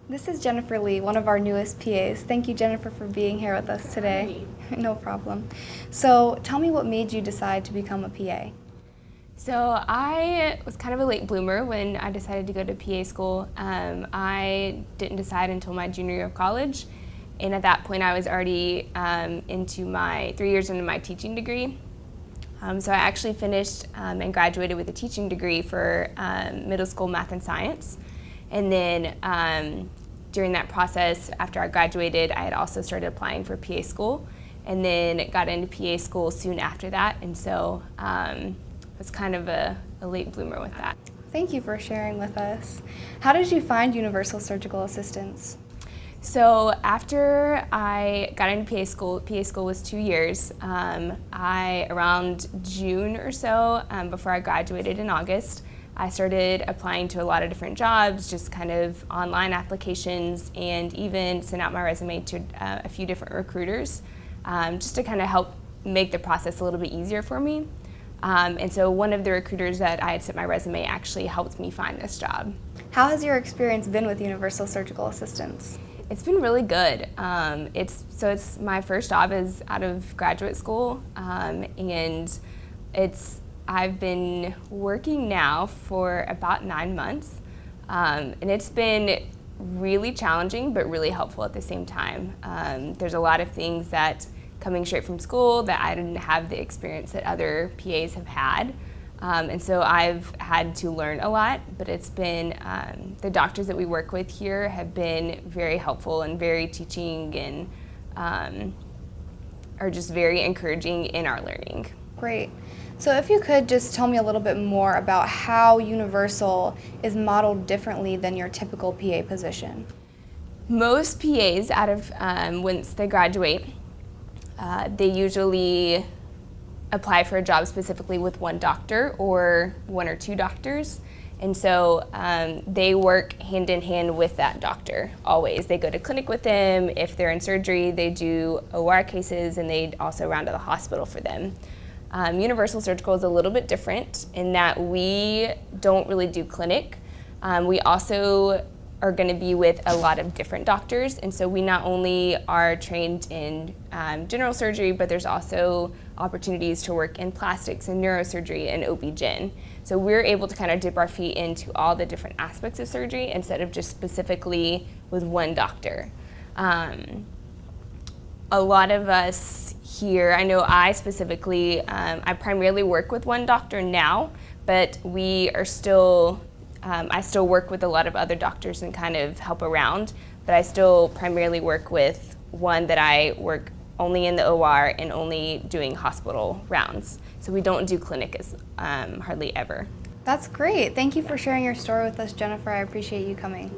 This is Jennifer Lee, one of our newest PAs. Thank you, Jennifer, for being here with us today. No problem. So tell me what made you decide to become a PA? So I was kind of a late bloomer when I decided to go to PA school. I didn't decide until my junior year of college, and at that point I was already into my 3 years into my teaching degree. So I actually finished and graduated with a teaching degree for middle school math and science. And then during that process, after I graduated, I had also started applying for PA school, and then got into PA school soon after that. And so I was kind of a late bloomer with that. Thank you for sharing with us. How did you find Universal Surgical Assistance? So after I got into PA school was 2 years. Around June or so, before I graduated in August, I started applying to a lot of different jobs, just kind of online applications, and even sent out my resume to a few different recruiters, just to kind of help make the process a little bit easier for me. And so one of the recruiters that I had sent my resume actually helped me find this job. How has your experience been with Universal Surgical Assistance? It's been really good. It's my first job is out of graduate school, and I've been working now for about 9 months, and it's been really challenging but really helpful at the same time. There's a lot of things that coming straight from school that I didn't have the experience that other PAs have had. And so I've had to learn a lot, but it's been, the doctors that we work with here have been very helpful and very teaching, and are just very encouraging in our learning. Great. So if you could just tell me a little bit more about how Universal is modeled differently than your typical PA position. Most PAs out of, once they graduate, they usually apply for a job specifically with one doctor or one or two doctors. And so they work hand in hand with that doctor always. They go to clinic with them. If they're in surgery, they do OR cases, and they also round to the hospital for them. Universal Surgical is a little bit different in that we don't really do clinic. We also are going to be with a lot of different doctors, and so we not only are trained in general surgery, but there's also opportunities to work in plastics and neurosurgery and OB-GYN. So we're able to kind of dip our feet into all the different aspects of surgery instead of just specifically with one doctor. A lot of us here, I know I specifically, I primarily work with one doctor now, but we are still, I still work with a lot of other doctors and kind of help around, but I still primarily work with one that I work only in the OR and only doing hospital rounds. So we don't do clinic as hardly ever. That's great. Thank you for sharing your story with us, Jennifer. I appreciate you coming.